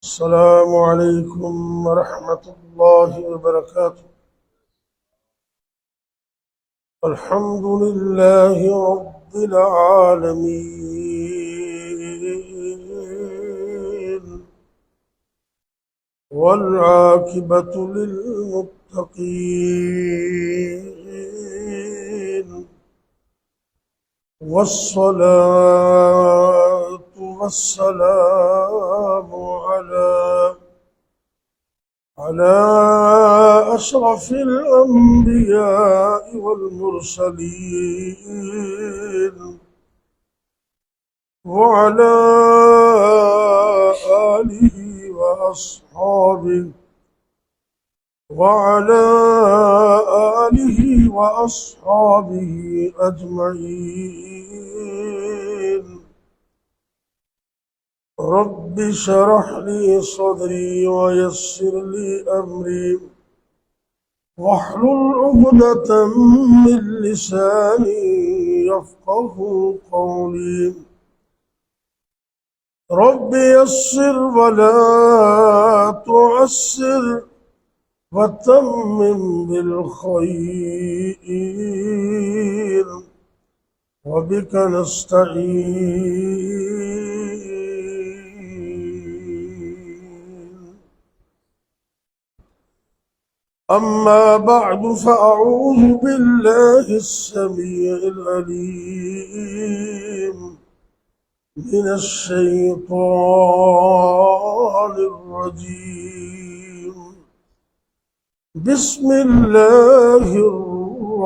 السلام عليكم ورحمة الله وبركاته. الحمد لله رب العالمين، والعاقبة للمتقين، والصلاة والسلام على أشرف الأنبياء والمرسلين، وعلى آله وأصحابه أجمعين. رب اشرح لي صدري ويسر لي أمري واحلل عقدة من لساني يفقه قولي. رب يسر ولا تعسر وتمم بالخير وبك نستعين. أما بعد فأعوذ بالله السميع العليم من الشيطان الرجيم. بسم الله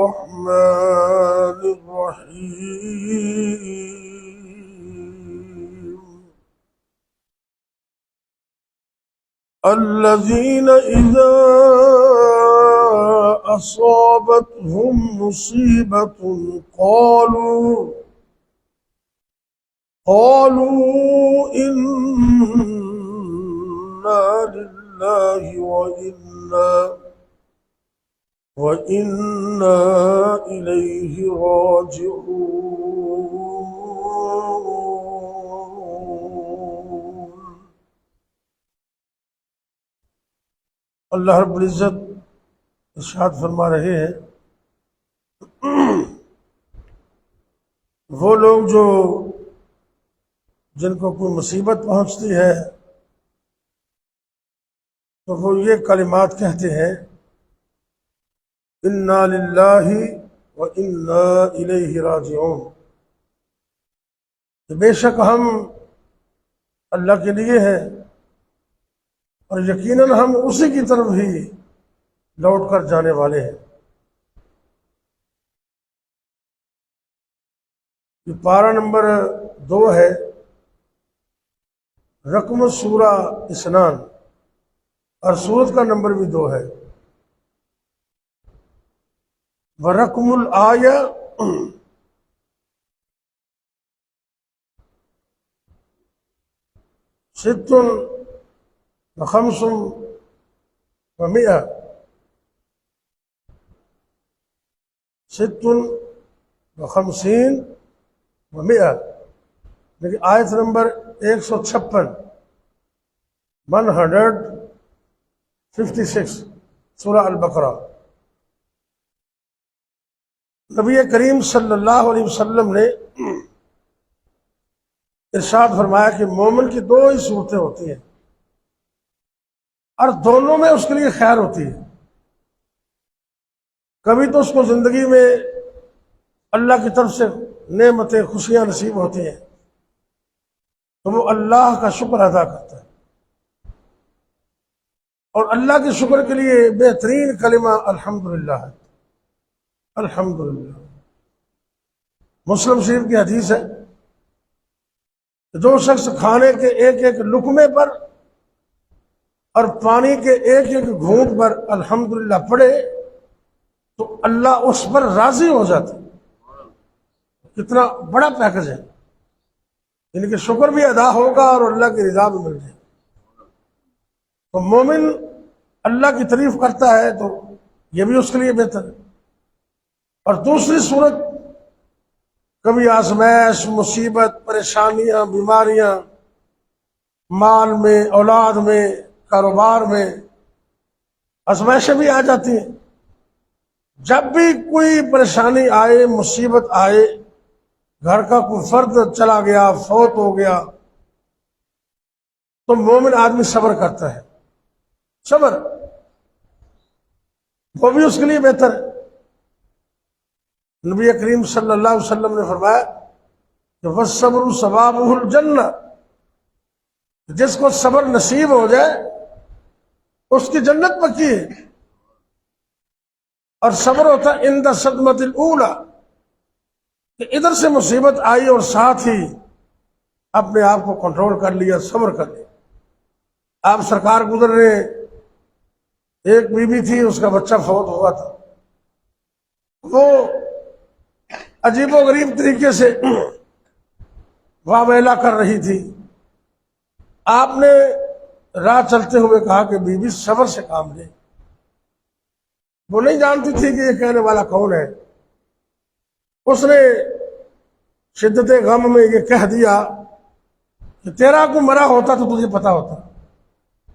الرحمن الرحيم. الذين إذا أصابتهم مصيبة قالوا إنا لله وإنا إليه راجعون. اللہ رب العزت ارشاد فرما رہے ہیں، وہ لوگ جن کو کوئی مصیبت پہنچتی ہے تو وہ یہ کلمات کہتے ہیں، انا للہ وانا الیہ راجعون، کہ بے شک ہم اللہ کے لیے ہیں اور یقیناً ہم اسی کی طرف ہی لوٹ کر جانے والے ہیں. یہ پارہ نمبر 2 ہے، رقم سورہ اسنان، اور سورت کا نمبر بھی 2 ہے. ورقم الآیہ ست وخمس ومئہ، ست وخمسین ومئہ، لیکن آیت نمبر 156، 156 سورہ البقرہ. نبی کریم صلی اللہ علیہ وسلم نے ارشاد فرمایا کہ مومن کی 2 ہی صورتیں ہوتی ہیں اور دونوں میں اس کے لیے خیر ہوتی ہے. کبھی تو اس کو زندگی میں اللہ کی طرف سے نعمتیں، خوشیاں نصیب ہوتی ہیں تو وہ اللہ کا شکر ادا کرتا ہے، اور اللہ کے شکر کے لیے بہترین کلمہ الحمدللہ ہے. الحمدللہ. مسلم شریف کی حدیث ہے کہ جو شخص کھانے کے ایک ایک لقمے پر اور پانی کے ایک ایک گھونٹ پر الحمدللہ پڑھے تو اللہ اس پر راضی ہو جاتا ہے. کتنا بڑا پیکج ہے، یعنی کہ شکر بھی ادا ہوگا اور اللہ کی رضا بھی مل جائے. تو مومن اللہ کی تعریف کرتا ہے تو یہ بھی اس کے لیے بہتر ہے. اور دوسری صورت، کبھی آزمائش، مصیبت، پریشانیاں، بیماریاں، مال میں، اولاد میں، کاروبار میں آزمائشیں بھی آ جاتی ہیں۔ جب بھی کوئی پریشانی آئے، مصیبت آئے، گھر کا کوئی فرد چلا گیا، فوت ہو گیا، تو مومن آدمی صبر کرتا ہے۔ صبر وہ بھی اس کے لیے بہتر ہے۔ نبی کریم صلی اللہ علیہ وسلم نے فرمایا کہ وَالصَّبْرُ ثوابُهُ الْجَنَّةُ، جس کو صبر نصیب ہو جائے اس کی جنت پکی ہے۔ اور صبر ہوتا ہے عند الصدمۃ الاولی، کہ ادھر سے مصیبت آئی اور ساتھ ہی اپنے آپ کو کنٹرول کر لیا، صبر کر لیا۔ آپ سرکار گزر رہے، ایک بیوی تھی، اس کا بچہ فوت ہوا تھا، وہ عجیب و غریب طریقے سے واہ ویلا کر رہی تھی۔ آپ نے راہ چلتے ہوئے کہا کہ بیوی صبر سے کام لے۔ وہ نہیں جانتی تھی کہ یہ کہنے والا کون ہے۔ اس نے شدت غم میں یہ کہہ دیا کہ تیرا کو مرا ہوتا تو تجھے پتا ہوتا،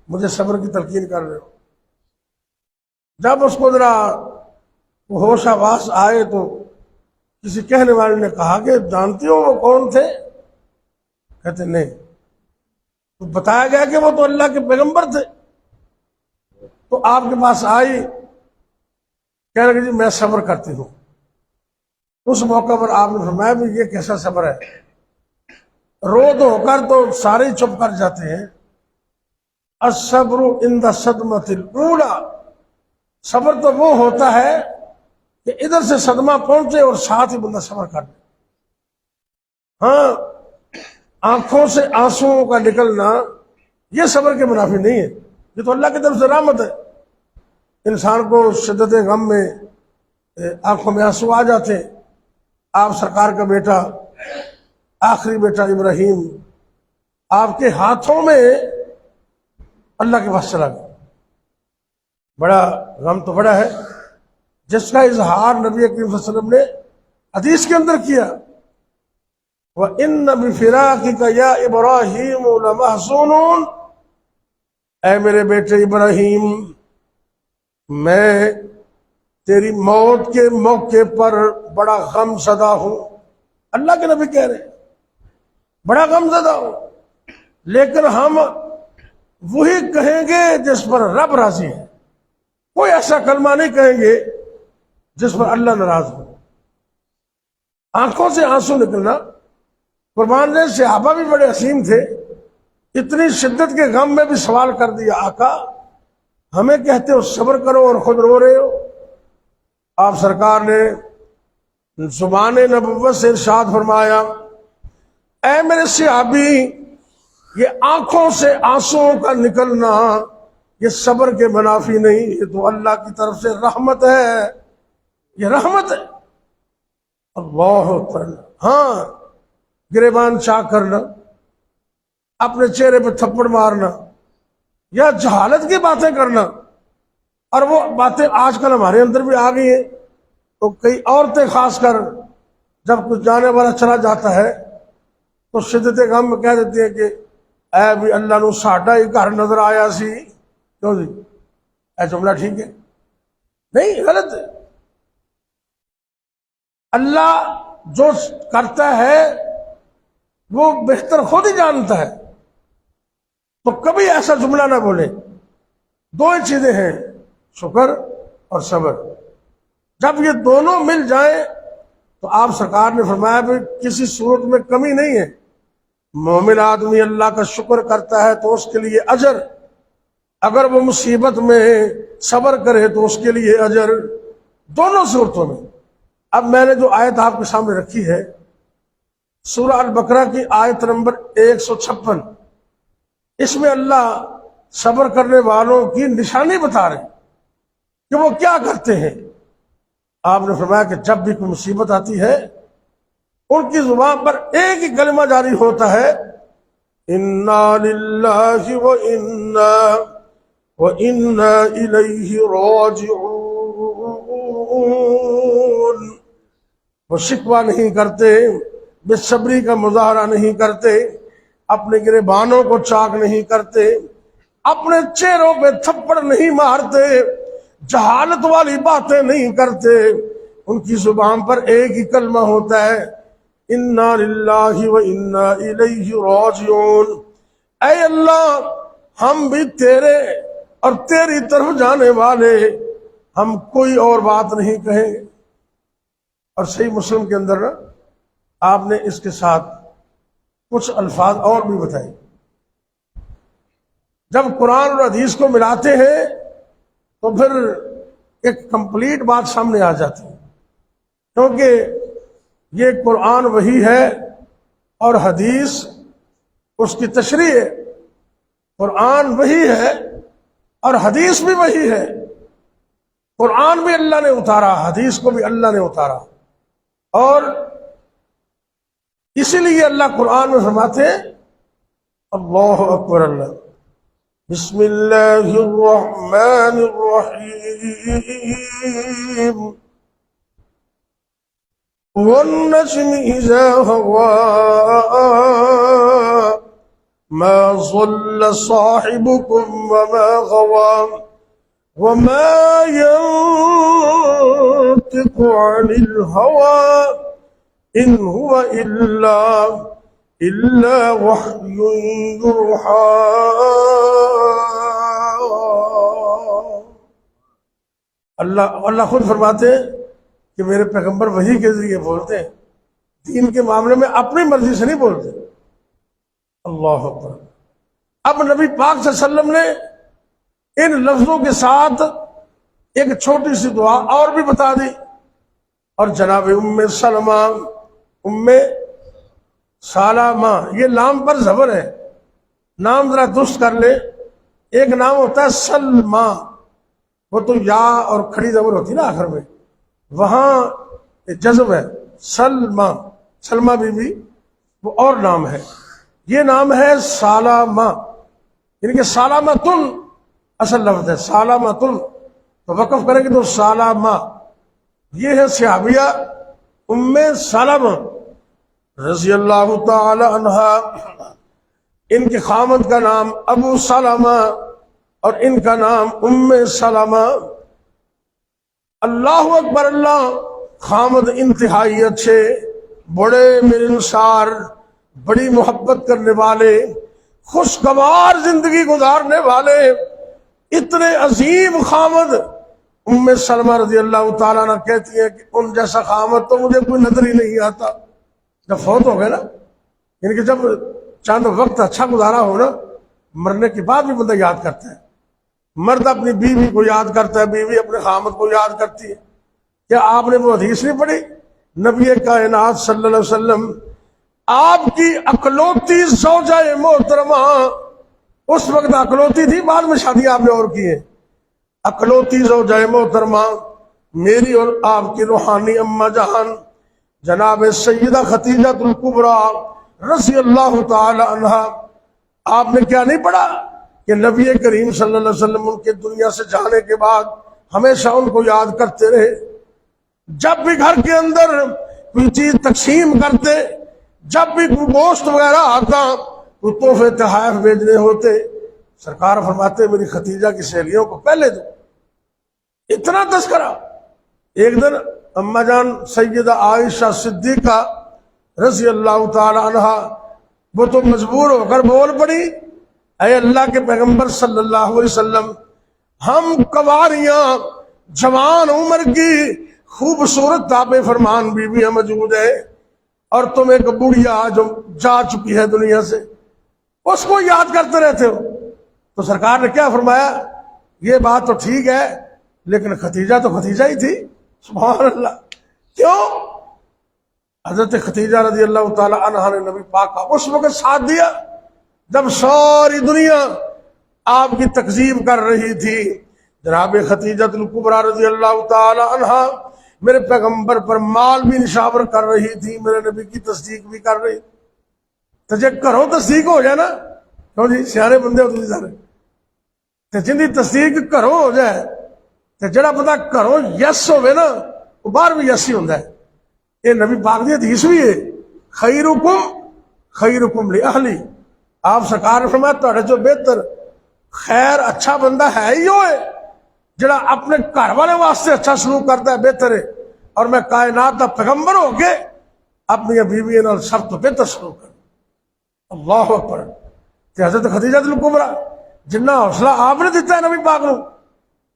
مجھے صبر کی تلقین کر رہے ہو۔ جب اس کو ذرا ہوش آواز آئے تو کسی کہنے والے نے کہا کہ جانتی ہو وہ کون تھے؟ کہتے نہیں۔ تو بتایا گیا کہ وہ تو اللہ کے پیغمبر تھے۔ تو آپ کے پاس آئی، کہنے لگی جی میں صبر کرتی ہوں۔ اس موقع پر آپ نے فرمایا بھی یہ کیسا صبر ہے؟ رو دھو کر تو سارے ہی چپ کر جاتے ہیں۔ الصبر عند الصدمۃ الاولی، صبر تو وہ ہوتا ہے کہ ادھر سے صدمہ پہنچے اور ساتھ ہی بندہ صبر کر لے۔ ہاں، آنکھوں سے آنسوؤں کا نکلنا یہ صبر کے منافی نہیں ہے، یہ تو اللہ کی طرف سے رحمت ہے۔ انسان کو شدت غم میں آنکھوں میں آنسو آ جاتے ہیں۔ آپ سرکار کا بیٹا، آخری بیٹا ابراہیم، آپ کے ہاتھوں میں اللہ کے پاس چلا گیا۔ بڑا غم تو بڑا ہے، جس کا اظہار نبی کریم صلی اللہ علیہ وسلم نے حدیث کے اندر کیا، وَإِنَّ بِفِرَاقِكَ يَا إِبْرَاهِيمُ لَمَحْزُونٌ، اے میرے بیٹے ابراہیم، میں تیری موت کے موقع پر بڑا غم زدہ ہوں۔ اللہ کے نبی کہہ رہے ہیں بڑا غم زدہ ہوں، لیکن ہم وہی کہیں گے جس پر رب راضی ہے۔ کوئی ایسا کلمہ نہیں کہیں گے جس پر اللہ ناراض ہو۔ آنکھوں سے آنسو نکلنا، قربان نے صحابہ بھی بڑے حسین تھے، اتنی شدت کے غم میں بھی سوال کر دیا آقا ہمیں کہتے ہو صبر کرو اور خود رو رہے ہو۔ آپ سرکار نے زبان نبوت سے ارشاد فرمایا، اے میرے صحابی، یہ آنکھوں سے آنسوؤں کا نکلنا یہ صبر کے منافی نہیں، یہ تو اللہ کی طرف سے رحمت ہے، یہ رحمت ہے۔ اللہ اکبر۔ ہاں، گریبان چاک کرنا، اپنے چہرے پہ تھپڑ مارنا یا جہالت کی باتیں کرنا، اور وہ باتیں آج کل ہمارے اندر بھی آ گئی ہیں۔ تو کئی عورتیں خاص کر جب کچھ جانے والا چلا جاتا ہے تو شدت غم میں کہہ دیتی ہیں کہ اے بھی اللہ نو ساڈا ہی گھر نظر آیا سی۔ کیوں جی؟ اے جملہ ٹھیک ہے؟ نہیں، غلط ہے۔ اللہ جو کرتا ہے وہ بہتر خود ہی جانتا ہے، تو کبھی ایسا جملہ نہ بولے۔ دو ہی چیزیں ہیں، شکر اور صبر۔ جب یہ دونوں مل جائیں تو آپ سرکار نے فرمایا بھی کسی صورت میں کمی نہیں ہے۔ مومن آدمی اللہ کا شکر کرتا ہے تو اس کے لیے اجر، اگر وہ مصیبت میں صبر کرے تو اس کے لیے اجر، دونوں صورتوں میں۔ اب میں نے جو آیت آپ کے سامنے رکھی ہے سورہ البقرہ کی آیت نمبر 156، اس میں اللہ صبر کرنے والوں کی نشانی بتا رہے کہ وہ کیا کرتے ہیں۔ آپ نے فرمایا کہ جب بھی کوئی مصیبت آتی ہے ان کی زبان پر ایک ہی کلمہ جاری ہوتا ہے، انا للہ وَإِنَّا إِلَيْهِ راجعون۔ وہ شکوہ نہیں کرتے، بے صبری کا مظاہرہ نہیں کرتے، اپنے گریبانوں کو چاک نہیں کرتے، اپنے چہروں پہ تھپڑ نہیں مارتے، جہالت والی باتیں نہیں کرتے، ان کی زبان پر ایک ہی کلمہ ہوتا ہے، انا للہ و انا الیہ راجعون۔ اے اللہ ہم بھی تیرے اور تیری طرف جانے والے، ہم کوئی اور بات نہیں کہیں گے۔ اور صحیح مسلم کے اندر نا آپ نے اس کے ساتھ کچھ الفاظ اور بھی بتائے۔ جب قرآن اور حدیث کو ملاتے ہیں تو پھر ایک کمپلیٹ بات سامنے آ جاتی ہے، کیونکہ یہ قرآن وہی ہے اور حدیث اس کی تشریح ہے۔ قرآن وہی ہے اور حدیث بھی وہی ہے۔ قرآن بھی اللہ نے اتارا، حدیث کو بھی اللہ نے اتارا، اور اسی لیے اللہ قرآن میں فرماتے ہیں اللہ اکبر، اللہ بسم اللہ الرحمن الرحیم والنجم اذا هوى ما ضل صاحبكم وما غوى وما ينطق عن الهوى إن هو إلا وحي يوحى۔ اللہ خود فرماتے ہیں کہ میرے پیغمبر وحی کے ذریعے بولتے ہیں، دین کے معاملے میں اپنی مرضی سے نہیں بولتے۔ اللہ اکبر۔ اب نبی پاک صلی اللہ علیہ وسلم نے ان لفظوں کے ساتھ ایک چھوٹی سی دعا اور بھی بتا دی، اور جناب ام سلمہ، ام سلمہ، یہ لام پر زبر ہے، نام ذرا درست کر لے۔ ایک نام ہوتا ہے سلمہ، وہ تو یا اور کھڑی زبر ہوتی نا آخر میں، وہاں جزم ہے، سلمہ، سلمہ بی بی وہ اور نام ہے۔ یہ نام ہے سالمہ، یعنی کہ سالمتن اصل لفظ ہے، سالمتن، تو وقف کریں گے تو سالمہ۔ یہ ہے صحابیہ ام سلمہ رضی اللہ تعالی عنہا، ان کے خامد کا نام ابو سلمہ اور ان کا نام ام سلمہ۔ اللہ اکبر، اللہ خامد انتہائی اچھے، بڑے ملنسار، بڑی محبت کرنے والے، خوشگوار زندگی گزارنے والے، اتنے عظیم خامد۔ ام سلمہ رضی اللہ تعالیٰ عنہ کہتی ہیں کہ ان جیسا خامد تو مجھے کوئی نظر ہی نہیں آتا۔ جب فوت ہو گئے نا، یعنی کہ جب چند وقت اچھا گزارا ہو نا، مرنے کے بعد بھی بندہ یاد کرتا ہے۔ مرد اپنی بیوی کو یاد کرتا ہے، بیوی اپنے خامد کو یاد کرتی ہے۔ کیا آپ نے وہ حدیث نہیں پڑھی؟ نبی کائنات صلی اللہ علیہ وسلم، آپ کی اکلوتی زوجہ محترمہ، اس وقت اکلوتی تھی، بعد میں شادی آپ نے اور کی ہے، اکلوتی زوجہ محترمہ میری اور آپ کی روحانی اماں جہان جناب سیدہ خدیجہ الکبریٰ رضی اللہ تعالی عنہا، آپ نے کیا نہیں پڑھا کہ نبی کریم صلی اللہ علیہ وسلم ان کے دنیا سے جانے کے بعد ہمیشہ ان کو یاد کرتے رہے۔ جب بھی گھر کے اندر کوئی چیز تقسیم کرتے، جب بھی کوئی گوشت وغیرہ آتا، کوئی تحفے تحائف بھیجنے ہوتے، سرکار فرماتے میری خدیجہ کی سہیلیوں کو پہلے دو۔ اتنا تذکرہ۔ ایک دن اما جان سیدہ عائشہ صدیقہ رضی اللہ تعالی عنہا وہ تو مجبور ہو کر بول پڑی، اے اللہ کے پیغمبر صلی اللہ علیہ وسلم، ہم کنواریاں جوان عمر کی خوبصورت تاب فرمان بیویاں موجود ہے، اور تم ایک بڑھیا جو جا چکی ہے دنیا سے، اس کو یاد کرتے رہتے ہو۔ تو سرکار نے کیا فرمایا، یہ بات تو ٹھیک ہے لیکن خدیجہ تو خدیجہ ہی تھی۔ سبحان اللہ۔ کیوں؟ حضرت خدیجہ رضی اللہ تعالی عنہا نے نبی پاک کا اس وقت ساتھ دیا جب ساری دنیا آپ کی تکذیب کر رہی تھی۔ جناب خدیجہ الکبریٰ رضی اللہ تعالی عنہا میرے پیغمبر پر مال بھی نشاور کر رہی تھی، میرے نبی کی تصدیق بھی کر رہی۔ تو جے کرو تصدیق ہو جائے نا، کیوں جی سیانے بندے ہو تھی سارے، تو جن کی تصدیق کرو ہو جائے تو جڑا بندہ کرو یس ہوئے نا، وہ باہر بھی یس ہی ہوتا ہے۔ یہ نبی پاک دی حدیث بھی ہے، خیرکم خیرکم لأہلی، آپ سرکار نے فرمایا تہاڈے جو بہتر خیر اچھا بندہ ہے ہی ہوئے جڑا اپنے گھر والے واسطے اچھا سلوک کرتا ہے، بہتر ہے، اور میں کائنات دا پیغمبر ہو کے اپنی بیوی نال سب تو بہتر سلوک کر۔ اللہ اکبر۔ کہ حضرت خدیجہ الکبریٰ جنہ حوصلہ آپ نے دیتا ہے نبی پاک نو،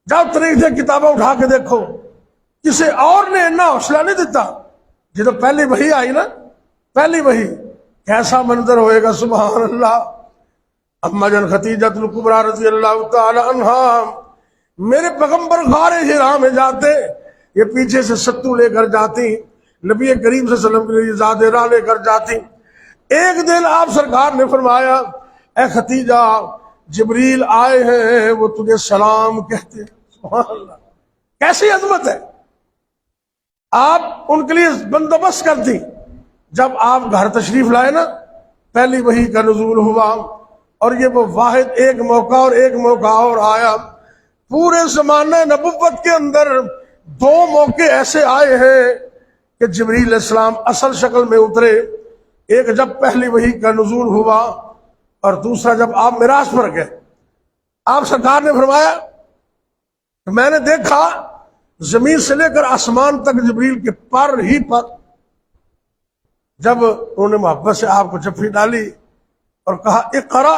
جاؤ تاریخ سے کتابیں اٹھا کے دیکھو، کسی اور نے اتنا حوصلہ نہیں دیتا۔ جب پہلی وحی آئی نا، پہلی وحی، کیسا منظر ہوئے گا، سبحان اللہ۔ اما جان خدیجہ الکبریٰ رضی اللہ تعالی عنہا میرے پیغمبر غار حرا میں جاتے، یہ پیچھے سے ستو لے کر جاتی، نبی کریم صلی اللہ علیہ وسلم کے لیے زاد راہ لے کر جاتی۔ ایک دن آپ سرکار نے فرمایا، اے خدیجہ جبریل آئے ہیں، وہ تجھے سلام کہتے ہیں۔ سبحان اللہ، کیسی عظمت ہے۔ آپ ان کے لیے بندوبست کرتی۔ جب آپ گھر تشریف لائے نا، پہلی وحی کا نزول ہوا، اور یہ وہ واحد ایک موقع اور ایک موقع اور آیا۔ پورے زمانہ نبوت کے اندر دو موقع ایسے آئے ہیں کہ جبریل علیہ السلام اصل شکل میں اترے، ایک جب پہلی وحی کا نزول ہوا، اور دوسرا جب آپ معراج پر گئے۔ آپ سرکار نے فرمایا کہ میں نے دیکھا زمین سے لے کر آسمان تک جبریل کے پر ہی پر، جب انہوں نے محبت سے آپ کو جفی ڈالی اور کہا اقرا،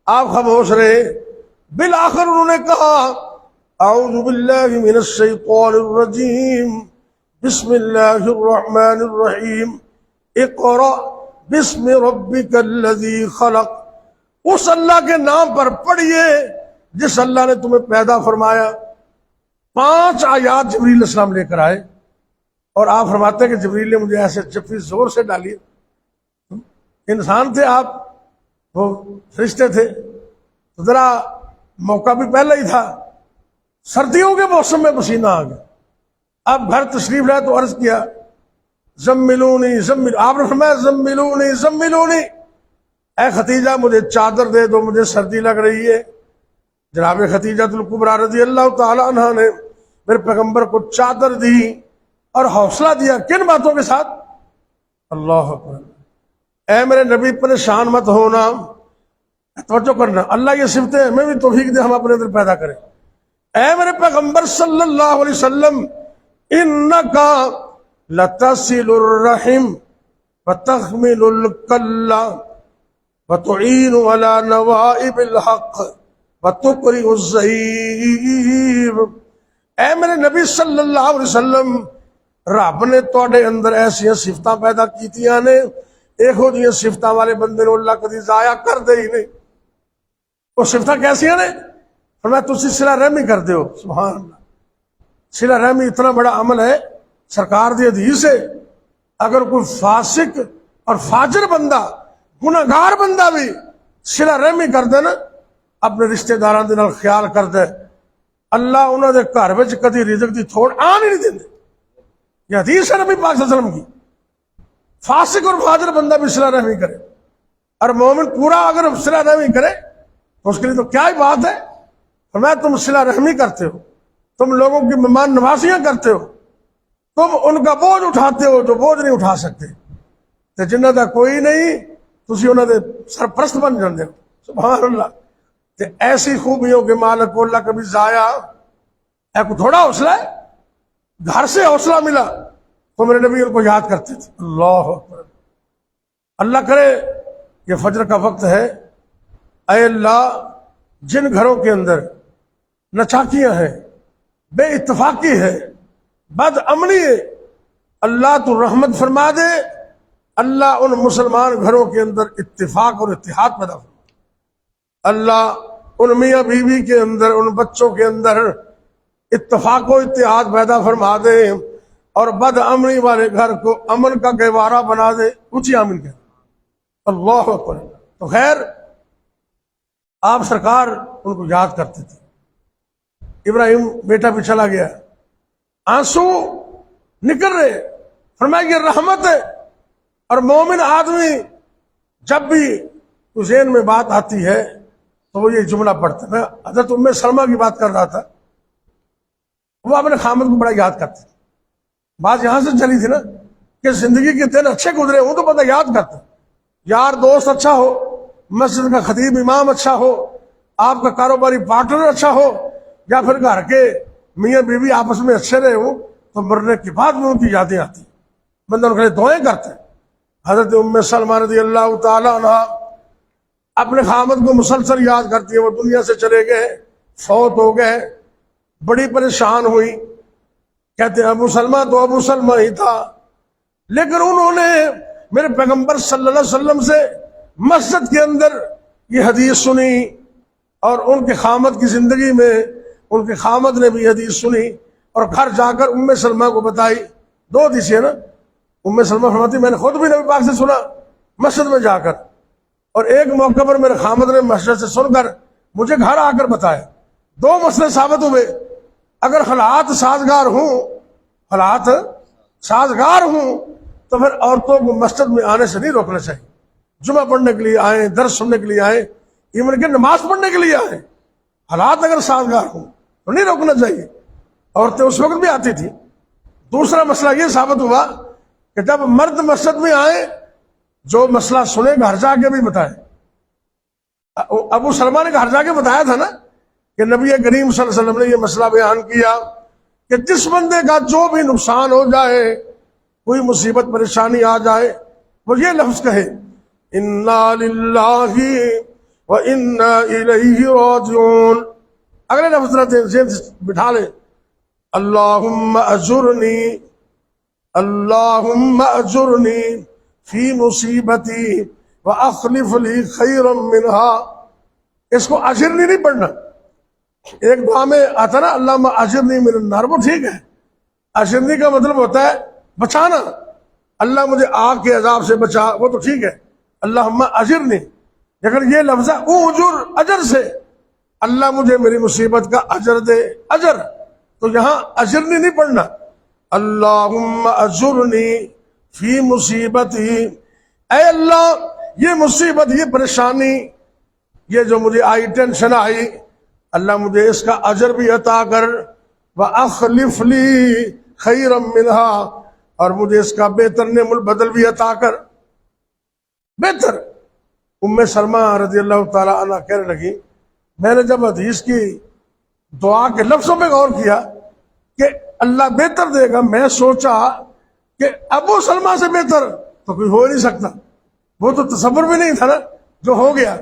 آپ خاموش رہے۔ بالآخر انہوں نے کہا اعوذ باللہ من الشیطان الرجیم بسم اللہ الرحمن الرحیم اقرا بسم ربک الذی خلق، اس اللہ کے نام پر پڑھیے جس اللہ نے تمہیں پیدا فرمایا۔ 5 آیات جبریل علیہ السلام لے کر آئے، اور آپ فرماتے ہیں کہ جبریل نے مجھے ایسے جفی زور سے ڈالی۔ انسان تھے آپ، وہ فرشتے تھے، تو ذرا موقع بھی پہلے ہی تھا، سردیوں کے موسم میں پسینہ آ گیا۔ اب گھر تشریف لائے تو عرض کیا زملونی زمل، آپ نے فرمایا زملونی زملونی، اے خدیجہ مجھے چادر دے دو، مجھے سردی لگ رہی ہے۔ جناب خدیجہ الکبریٰ رضی اللہ تعالی عنہ نے میرے پیغمبر کو چادر دی اور حوصلہ دیا، کن باتوں کے ساتھ؟ اللہ اکبر۔ اے میرے نبی پریشان مت ہونا، توجہ کرنا، اللہ یہ صفتیں ہمیں بھی توفیق دے ہم اپنے اندر پیدا کریں۔ اے میرے پیغمبر صلی اللہ علیہ وسلم انکا لتصل الرحم وتحمل الکل وتعین علی نوائب الحق وتقرئ الضعیف۔ اے میرے نبی صلی اللہ علیہ وسلم، رب نے تواڈے اندر ایسی صفتاں پیدا کیتیاں نے، ایہو جیاں صفتاں والے بندے نو اللہ کدی ضائع کر دے ہی نہیں۔ وہ صفتاں کیسیاں نے؟ فرمایا تسی صلہ رحمی کرتے ہو۔ سبحان اللہ، صلہ رحمی اتنا بڑا عمل ہے، سرکار دی حدیث ہے، اگر کوئی فاسق اور فاجر بندہ، گناہگار بندہ بھی صلہ رحمی کر دے نا، اپنے رشتہ داراں دے نال خیال کر دے، اللہ انہاں دے گھر وچ کدی رزق دی تھوڑ آن ہی نہیں دیندے۔ یہ حدیث ہے نبی پاک صلی اللہ علیہ وسلم کی۔ فاسق اور فاجر بندہ بھی صلہ رحمی کرے، اور مومن پورا اگر صلہ رحمی کرے تو اس کے لیے تو کیا ہی بات ہے۔ فرمایا تم صلہ رحمی کرتے ہو، تم لوگوں کی مہمان نوازیاں کرتے ہو، تم ان کا بوجھ اٹھاتے ہو جو بوجھ نہیں اٹھا سکتے، تے جنہ دا کوئی نہیں تسی انہاں دے سرپرست بن جاندے ہو۔ سبحان اللہ۔ تے ایسی خوبیوں کے مالک کو اللہ کبھی ضائع، اے کو تھوڑا حوصلہ ہے، گھر سے حوصلہ ملا تو میرے نبی ان کو یاد کرتے تھے۔ اللہ اکبر۔ اللہ کرے یہ فجر کا وقت ہے، اے اللہ جن گھروں کے اندر نچاکیاں ہیں، بے اتفاقی ہے، بد امنی ہے، اللہ تو رحمت فرما دے، اللہ ان مسلمان گھروں کے اندر اتفاق اور اتحاد پیدا فرما، اللہ ان میاں بیوی کے اندر، ان بچوں کے اندر اتفاق و اتحاد پیدا فرما دے، اور بد امنی والے گھر کو امن کا گہوارہ بنا دے۔ اونچی آمین کہہ۔ اللہ اکبر۔ تو خیر آپ سرکار ان کو یاد کرتے تھے۔ ابراہیم بیٹا بھی چلا گیا، آنسو نکل رہے، فرمایا یہ رحمت ہے۔ اور مومن آدمی جب بھی ذہن میں بات آتی ہے تو وہ یہ جملہ پڑھتا ہے۔ میں حضرت ام سلمہ کی بات کر رہا تھا، وہ اپنے خامد کو بڑا یاد کرتے تھے۔ بات یہاں سے چلی تھی نا کہ زندگی کے دن اچھے گزرے وہ تو بندہ یاد کرتا، یار دوست اچھا ہو مسجد کا خطیب امام اچھا ہو، آپ کا کاروباری پارٹنر اچھا ہو، یا پھر گھر کے میاں بیوی آپس میں اچھے رہے ہوں، تو مرنے کے بعد میں ان کی یادیں آتی، بندہ ان کے لیے دعائیں کرتا ہے۔ حضرت ام سلمہ رضی اللہ تعالی عنہ اپنے خامد کو مسلسل یاد کرتی ہے، وہ دنیا سے چلے گئے، فوت ہو گئے، بڑی پریشان ہوئی، کہتے ہیں ابو سلمہ تو ابو سلمہ ہی تھا، لیکن انہوں نے میرے پیغمبر صلی اللہ علیہ وسلم سے مسجد کے اندر یہ حدیث سنی، اور ان کے خامد کی زندگی میں ان کے خامد نے بھی حدیث سنی، اور گھر جا کر ام سلمہ کو بتائی۔ دو حدیثیں نا، ام سلمہ فرماتی میں نے خود بھی نبی پاک سے سنا مسجد میں جا کر، اور ایک موقع پر میرے خامد نے مسجد سے سن کر مجھے گھر آ کر بتایا۔ دو مسئلے ثابت ہوئے، اگر حالات سازگار ہوں تو پھر عورتوں کو مسجد میں آنے سے نہیں روکنا چاہیے۔ جمعہ پڑھنے کے لیے آئیں، درس سننے کے لیے آئیں، ایون کہ نماز پڑھنے کے لیے آئیں، حالات اگر سازگار ہوں تو نہیں روکنا چاہیے۔ عورتیں اس وقت بھی آتی تھی۔ دوسرا مسئلہ یہ ثابت ہوا کہ جب مرد مسجد میں آئے، جو مسئلہ سنے گھر جا کے بھی بتائے۔ ابو سلمہ نے گھر جا کے بتایا تھا نا کہ نبی کریم صلی اللہ علیہ وسلم نے یہ مسئلہ بیان کیا کہ جس بندے کا جو بھی نقصان ہو جائے، کوئی مصیبت پریشانی آ جائے، وہ یہ لفظ کہے انا للہ و انا الیہ راجعون۔ اگلے لفظ ذہن سے بٹھا لیں، اللہم اجرنی، اللہم اجرنی فی مصیبتی واخلف لی خیرا منہا۔ اس کو اجرنی نہیں پڑھنا، ایک دعا میں آتا نا اللہم اجرنی من النار، وہ ٹھیک ہے، اجرنی کا مطلب ہوتا ہے بچانا، اللہ مجھے آگ کے عذاب سے بچا، وہ تو ٹھیک ہے اللہم اجرنی، لیکن یہ لفظ ہے اجر، اجر سے، اللہ مجھے میری مصیبت کا اجر دے، اجر، تو یہاں اجرنی نہیں پڑھنا، اللہم اجرنی فی مصیبتی، اے اللہ یہ مصیبت، یہ پریشانی، یہ جو مجھے آئی، ٹینشن آئی، اللہ مجھے اس کا اجر بھی عطا کر، وَأَخْلِفْ لِي خَيْرًا مِنْهَا، اور مجھے اس کا بہتر نعم البدل بھی عطا کر، بہتر۔ ام سلمہ رضی اللہ تعالی عنہ کہنے لگی میں نے جب حدیث کی دعا کے لفظوں پہ غور کیا کہ اللہ بہتر دے گا، میں سوچا کہ ابو سلمہ سے بہتر تو کوئی ہو نہیں سکتا، وہ تو تصور بھی نہیں تھا نا جو ہو گیا،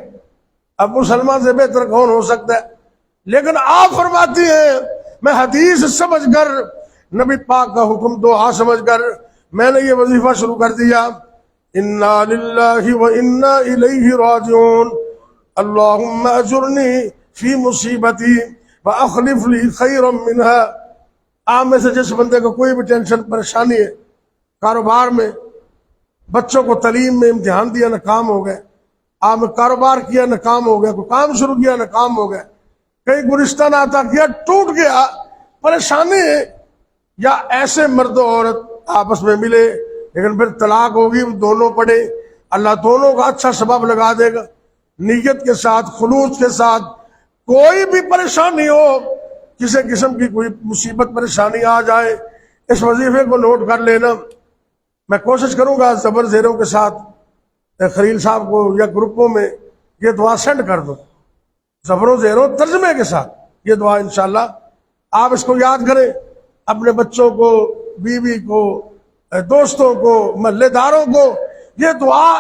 ابو سلمہ سے بہتر کون ہو سکتا ہے؟ لیکن آپ فرماتی ہیں میں حدیث سمجھ کر، نبی پاک کا حکم دعا سمجھ کر میں نے یہ وظیفہ شروع کر دیا، انا للہ و انا الیہ راجعون، اللہم اجرنی فی مصیبتی واخلف لی خیرا منہا۔ آپ میں سے جس بندے کو کوئی بھی ٹینشن پریشانی ہے، کاروبار میں، بچوں کو تعلیم میں امتحان دیا ناکام ہو گئے، آپ نے کاروبار کیا ناکام ہو گیا، کوئی کام شروع کیا ناکام ہو گیا، کہیں گلستہ ناتا کیا ٹوٹ گیا، پریشانی ہے، یا ایسے مرد و عورت آپس میں ملے لیکن پھر طلاق ہوگی، دونوں پڑے، اللہ دونوں کا اچھا سبب لگا دے گا، نیت کے ساتھ، خلوص کے ساتھ، کوئی بھی پریشانی ہو، کسی قسم کی کوئی مصیبت پریشانی آ جائے، اس وظیفے کو نوٹ کر لینا۔ میں کوشش کروں گا زبر زیروں کے ساتھ خلیل صاحب کو یا گروپوں میں یہ دعا سینڈ کر دو، زبروں زیروں ترجمے کے ساتھ یہ دعا، انشاءاللہ آپ اس کو یاد کریں، اپنے بچوں کو، بیوی کو، دوستوں کو، محلے داروں کو یہ دعا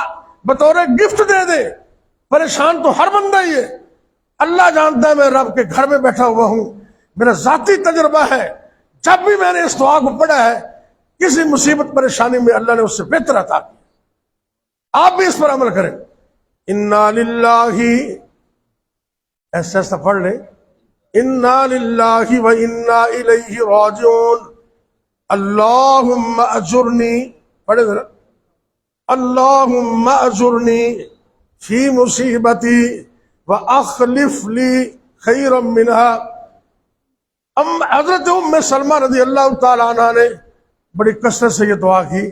بطور گفٹ دے دے۔ پریشان تو ہر بندہ ہی ہے، اللہ جانتا ہے میں رب کے گھر میں بیٹھا ہوا ہوں، میرا ذاتی تجربہ ہے، جب بھی میں نے اس دعا کو پڑھا ہے کسی مصیبت پریشانی میں اللہ نے اس سے بہتر عطا کیا۔ آپ بھی اس پر عمل کریں۔ انا للہ، ایسا ایسا پڑھ لیں، انا للہ و انا الیہ راجعون، اللہم اجرنی، پڑھے ذرا، اللہم اجرنی فی مصیبتی واخلف لی خیرا منہا۔ حضرت ام سلمہ رضی اللہ تعالی عنہ نے بڑی کثرت سے یہ دعا کی،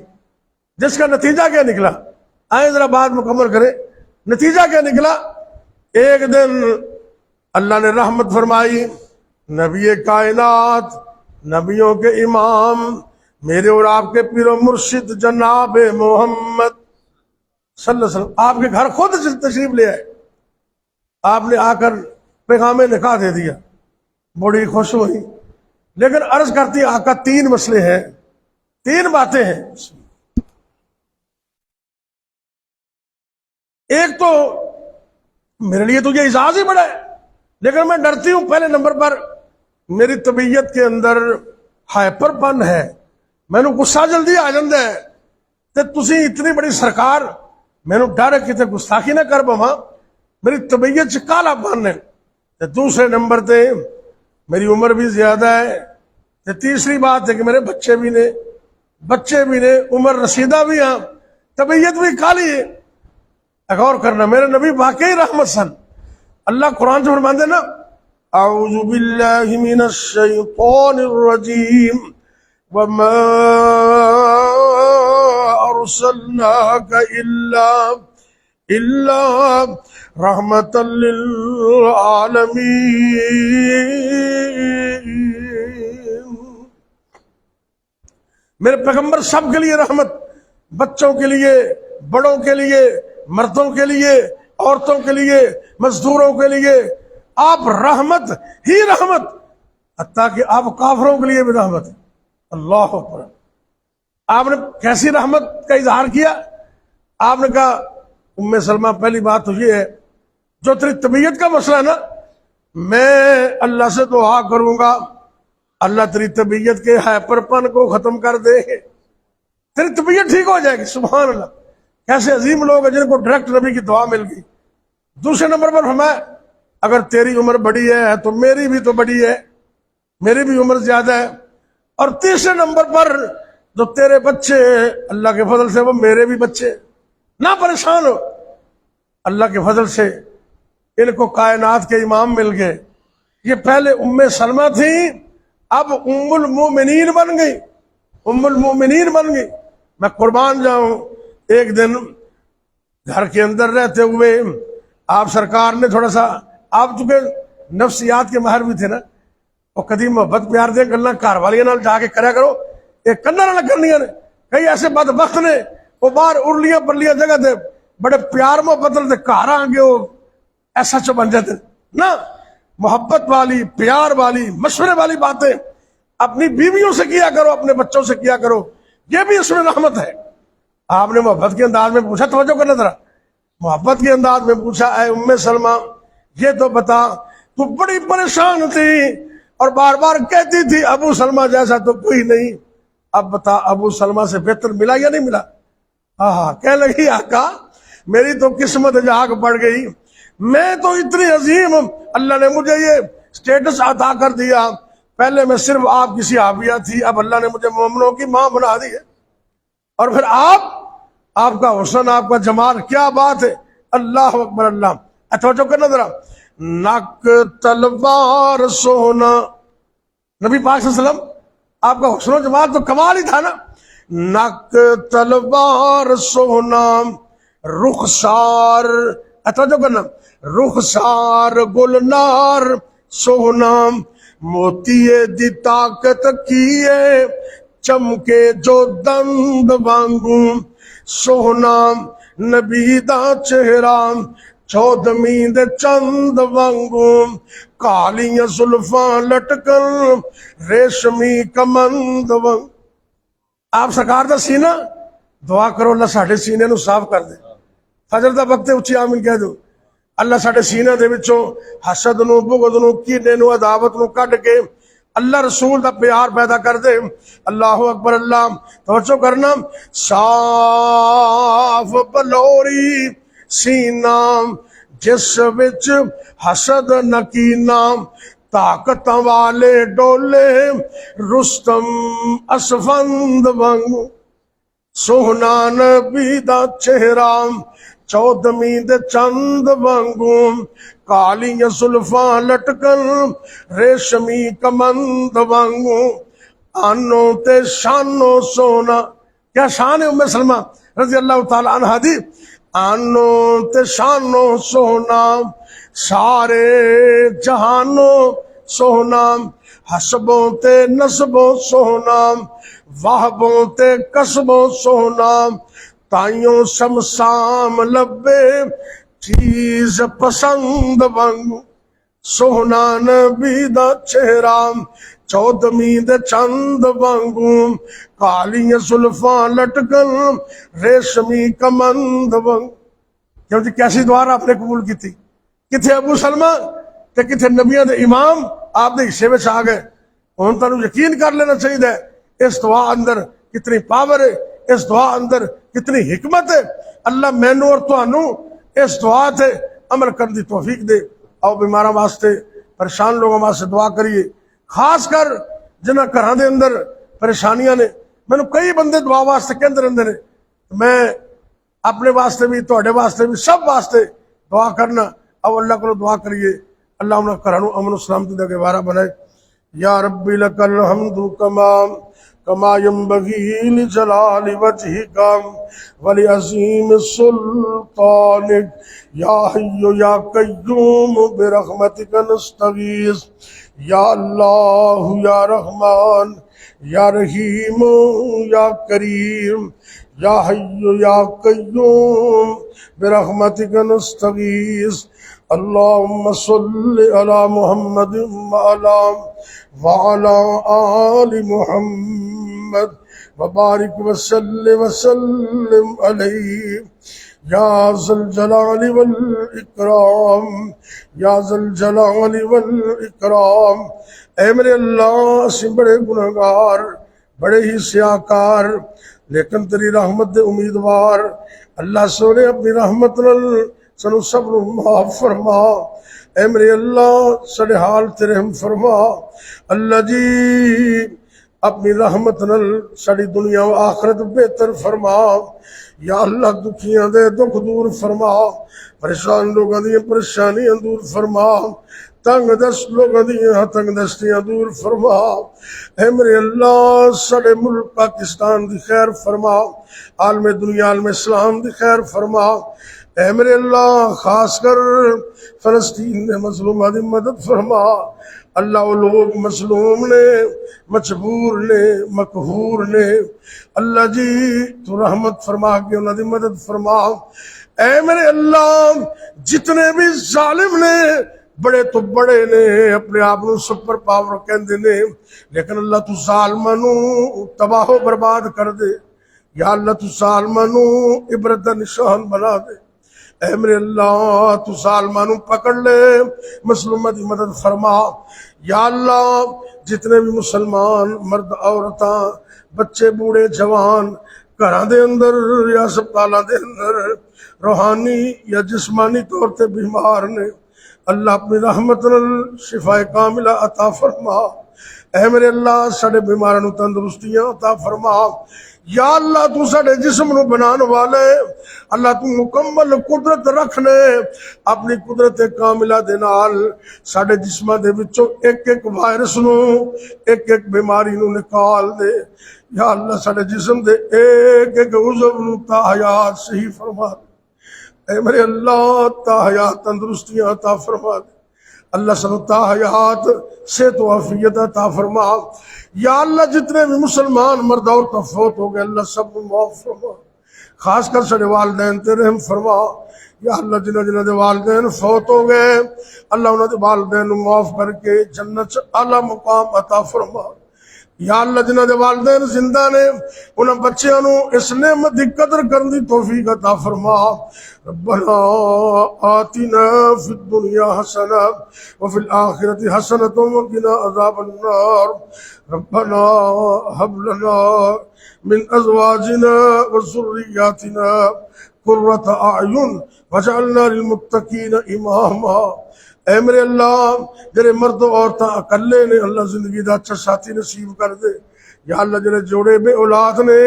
جس کا نتیجہ کیا نکلا؟ آئیں ذرا بات مکمل کریں، نتیجہ کیا نکلا؟ ایک دن اللہ نے رحمت فرمائی، نبی کائنات، نبیوں کے امام، میرے اور آپ کے پیر و مرشد جناب محمد صلی اللہ علیہ وسلم آپ کے گھر خود تشریف لے آئے، آپ نے آ کر پیغام نکاح دے دیا، بڑی خوش ہوئی، لیکن عرض کرتی آقا 3 مسئلے ہیں، 3 باتیں ہیں۔ ایک تو میرے لیے تو یہ اعزاز ہی بڑا ہے، لیکن میں ڈرتی ہوں پہلے نمبر پر میری طبیعت کے اندر ہائپر پن ہے، میں نے غصہ جلدی آ جاتا ہے، تے تسی اتنی بڑی سرکار میں نے ڈر ہے کتے گستاخی نہ کر پواں، میری طبیعت سے کالا پن ہے، تے دوسرے نمبر تے میری عمر بھی زیادہ ہے، تے تیسری بات ہے کہ میرے بچے بھی نے عمر رسیدہ بھی ہیں، طبیعت بھی کالی ہے۔ غور کرنا، میرے نبی واقعی رحمت سن۔ اللہ قرآن سے فرماتے نا اعوذ باللہ من الشیطان الرجیم وما ارسلناک الا رحمتا للعالمین۔ میرے پیغمبر سب کے لیے رحمت، بچوں کے لیے، بڑوں کے لیے، مردوں کے لیے، عورتوں کے لیے، مزدوروں کے لیے، آپ رحمت ہی رحمت، حتیٰ کہ آپ کافروں کے لیے بھی رحمت ہے۔ اللہ اکبر۔ آپ نے کیسی رحمت کا اظہار کیا؟ آپ نے کہا ام سلمہ پہلی بات تو یہ ہے، جو تیری طبیعت کا مسئلہ ہے نا، میں اللہ سے دعا کروں گا اللہ تیری طبیعت کے ہائپر پن کو ختم کر دے، تیری طبیعت ٹھیک ہو جائے گی۔ سبحان اللہ، کیسے عظیم لوگ ہیں جن کو ڈائریکٹ نبی کی دعا مل گئی۔ دوسرے نمبر پر فرمایا اگر تیری عمر بڑی ہے تو میری بھی تو بڑی ہے، میری بھی عمر زیادہ ہے، اور تیسرے نمبر پر جو تیرے بچے اللہ کے فضل سے وہ میرے بھی بچے، نہ پریشان ہو، اللہ کے فضل سے ان کو کائنات کے امام مل گئے۔ یہ پہلے ام سلمہ تھی، اب ام المومنین بن گئی، ام المومنین بن گئی۔ میں قربان جاؤں، ایک دن گھر کے اندر رہتے ہوئے آپ سرکار نے تھوڑا سا، آپ چونکہ نفسیات کے ماہر بھی تھے نا، وہ کدی محبت پیار دے گلا گھر والیاں نال جا کے کریا کرو، ایک کناں نال کرنیاں نے۔ کئی ایسے بدبخت نے وہ باہر ارلیاں پرلیاں جگہ تے بڑے پیار محبت تے گھر آ کے وہ ایسا چو بن جاتے نا۔ محبت والی، پیار والی، مشورے والی باتیں اپنی بیویوں سے کیا کرو، اپنے بچوں سے کیا کرو، یہ بھی اس میں رحمت ہے۔ آپ نے محبت کے انداز میں پوچھا، توجہ کرنا ذرا، محبت کے انداز میں پوچھا اے ام سلمہ یہ تو بتا، تو بڑی پریشان تھی اور بار بار کہتی تھی ابو سلمہ جیسا تو کوئی نہیں، اب بتا ابو سلمہ سے بہتر ملا یا نہیں ملا؟ ہاں کہنے لگی آقا میری تو قسمت جاگ پڑ گئی، میں تو اتنی عظیم، اللہ نے مجھے یہ سٹیٹس عطا کر دیا، پہلے میں صرف آپ کی صحابیہ تھی، اب اللہ نے مجھے مومنوں کی ماں بنا دی ہے، اور پھر آپ کا حسن، آپ کا جمال، کیا بات ہے، اللہ اکبر اللہ۔ توجہ کرنا ذرا، نک تلوار سونا، نبی پاک صلی اللہ علیہ وسلم آپ کا حسن و جمال تو کمال ہی تھا نا، نک تلوار سونا، رخسار، توجہ کرنا، رخسار گلنار سونا، موتی دی طاقت کیے چمکے جو دند وانگوں، سونا نبی دا چہرہ چودھویں دے چند وانگوں، کالیاں زلفاں لٹکن ریشمی کمند وانگ۔ آپ سرکار دا سینہ دعا کرو اللہ ساڈے سینے نو صاف کر دے، فجر دا وقت اچھی آمین کہہ دو، اللہ ساڈے سینے دے وچوں حسد نو، بغض نو، کینے نو، عداوت نو کڈ کے اللہ رسول دا پیار پیدا کر دے۔ اللہ اکبر اللہ۔ توجہ کرنا، صاف بلوری سینہ جس وچ حسد نکینا، طاقت والے ڈولے رستم اسفند وانگ، سوہنا نبی دا چہرہ چودھویں دے چند وانگوں، کالیاں زلفاں لٹکن ریشمی کمند وانگوں، آنوں تے شانوں سونا۔ کیا شان ہے ام سلمہ رضی اللہ تعالی عنہ دی، آنوں تے شانوں سونا، سارے جہانوں سونا، حسبوں تے نسبوں سونا، واہبوں تے قصبوں سونا، تائیوں شمشام لبے چیز پسند وانگو سونا نبی دا چہرہ چودمی دے چند وانگو کالیاں زلفاں لٹکن ریشمی کمند وانگو. کیوں جی کیسی دعا آپ نے قبول کی تھی؟ کتھے ابو سلمہ تے کتھے نبیوں دے امام آپ دے حصے میں آ گئے. ہن تانوں یقین کر لینا چاہیے اس دعا اندر کتنی پاور ہے، اس دعا اندر کتنی حکمت ہے. اللہ مینوں اور تانوں اس دعا تے عمل کرنے دی توفیق دے. آؤ بیماراں واسطے، پریشان لوگوں واسطے دعا کریے، خاص کر جنہاں گھراں دے اندر پریشانیاں نے. مینوں کئی بندے دعا واسطے کہندے رہندے نے، میں اپنے واسطے بھی تواڈے واسطے بھی سب واسطے دعا کرنا. اب اللہ کو دعا کریے اللہ انہاں گھراں نوں امن و سلامتی دا گہوارہ بنائے. یا ربی لک الحمد کما ينبغي لجلال وجهك ولعظیم سلطانك یا حی یا قیوم برحمتک نستغیث. یا اللہ یا رحمان یا رحیم یا کریم یا حی یا قیوم برحمتک نستغیث. اللہم صل علی محمد وعلی آل محمد وبارک وسلم علیہ یا ذا الجلال والاکرام یا ذا الجلال والاکرام. اے میرے اللہ اسی بڑے گناہگار، بڑے ہی سیاہکار، لیکن تیری رحمت دے امیدوار. اللہ سونے اپنی رحمت نال سنو سب نو معاف فرما. اے میرے اللہ سڑے حال تیرے ہم فرما. اللہ جی اپنی رحمت نال ساری دنیا و آخرت بہتر فرما. یا اللہ دکھیاں دے دکھ دور فرما، پریشان لوگاں دی پریشانیاں دور فرما، تنگ دست لوگاں دی تنگ دستیاں دور فرما. اے میرے اللہ سارے ملک پاکستان دی خیر فرما، عالم دنیا عالم اسلام دی خیر فرما. اے میرے اللہ خاص کر فلسطین نے مظلومہ دی مدد فرما. اللہ وہ لوگ مظلوم نے، مجبور نے، مقہور نے، اللہ جی تو رحمت فرما کے انہاں دی مدد فرما. اے میرے اللہ جتنے بھی ظالم نے، بڑے تو بڑے نے، اپنے آپ کو سپر پاور کہندے نے، لیکن اللہ تو ظالماں نوں تباہ و برباد کر دے. یا اللہ تو ظالماں نوں عبرت دا نشان بنا دے. اے میرے اللہ تو ظالماں نوں پکڑ لے، مظلوماں دی مدد فرما. یا اللہ جتنے بھی مسلمان مرد عورتاں بچے بوڑھے جوان گھراں دے اندر یا ہسپتالاں دے اندر روحانی یا جسمانی طور تے بیمار نے، اللہ اپنی رحمت نال شفا کاملہ عطا فرما. اے میرے اللہ ساڈے بیماراں نوں تندرستیاں عطا فرما. یا اللہ تو ساڈے جسم نو بنان والے، اللہ تو مکمل قدرت رکھنے، اپنی قدرت کاملہ دے نال ساڈے جسماں دے وچوں ایک ایک وائرس نو، ایک ایک بیماری نو نکال دے. یا اللہ ساڈے جسم دے ایک ایک عضو نو تا حیات صحیح فرما دے. اے میرے اللہ تا حیات تندرستیاں عطا فرما دے. اللہ سب تا حیات صحت و عافیت عطا فرما. یا اللہ جتنے بھی مسلمان مرد عورتیں فوت ہو گئے اللہ سب کو معاف فرما. خاص کر سارے والدین تے رحم فرما. یا اللہ جنہ جنہ دے والدین فوت ہو گئے اللہ انہاں دے والدین نوں معاف کر کے جنت اعلیٰ مقام عطا فرما. یا اللہ جنہ دے والدین زندہ نے انہاں بچیاں نوں اس نعمت دی قدر کرن دی توفیق عطا فرما. ربنا آتنا فی الدنیا حسنہ وفی الآخرۃ حسنۃ وقنا عذاب النار. ربنا هب لنا من ازواجنا وذرياتنا قرۃ اعین واجعلنا للمتقین اماما. اے میرے اللہ جڑے مرد و عورتاں اکلے نے اللہ زندگی دا اچھا ساتھی نصیب کر دے. یا اللہ جڑے جوڑے بے اولاد نے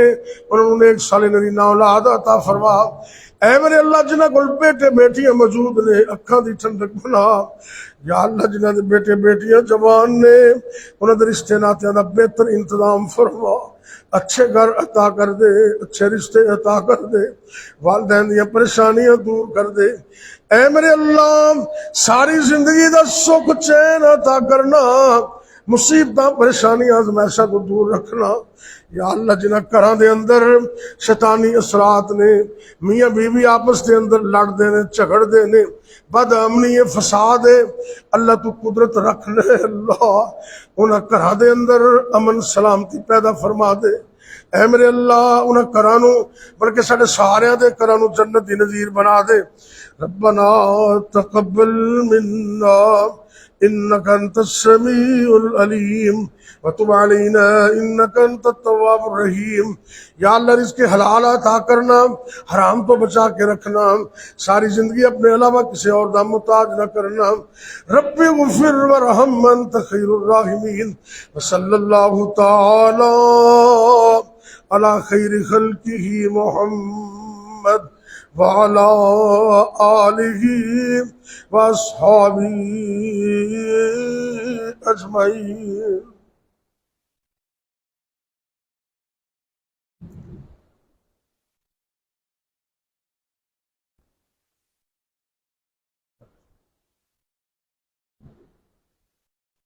انہوں نے ایک سال نری اولاد عطا فرما. اے میرے اللہ جنہ کول بیٹے بیٹیاں موجود نے اکھاں دی ٹھنڈک بنا. یا اللہ جنہ دے بیٹے بیٹیاں جوان نے انہاں دے رشتے ناتیاں دا بہتر انتظام فرما. اچھے گھر عطا کر دے، اچھے رشتے عطا کر دے، والدین دیاں پریشانیاں دور کر دے. اے میرے اللہ ساری زندگی دا سکھ چین عطا کرنا. مصیبتاں پریشانیاں آزمائشاں کو دور رکھنا یا اللہ جنہاں گھراں دے اندر شیطانی اثرات نے، میاں بیوی آپس دے اندر لڑ دے نے، جھگڑ دے نے، بد امنی ہے، فساد ہے، اللہ تو قدرت رکھ لے اللہ انہاں گھراں دے اندر امن سلامتی پیدا فرما دے۔ اے میرے اللہ انہاں گھراں نو بلکہ ساڈے ساریاں دے گھراں نو جنت دی نظیر بنا دے۔ ربنا تقبل منا انك انت السميع العليم وتب علينا انك انت التواب الرحيم۔ یا اللہ رزق حلال عطا کرنا، حرام تو بچا کے رکھنا، ساری زندگی اپنے علاوہ کسی اور کا محتاج نہ کرنا۔ رب اغفر وارحم انت خیر الراحمین۔ وصلی اللہ تعالی علی خیر خلقہ محمد وعلى آله وأصحابه أجمعين۔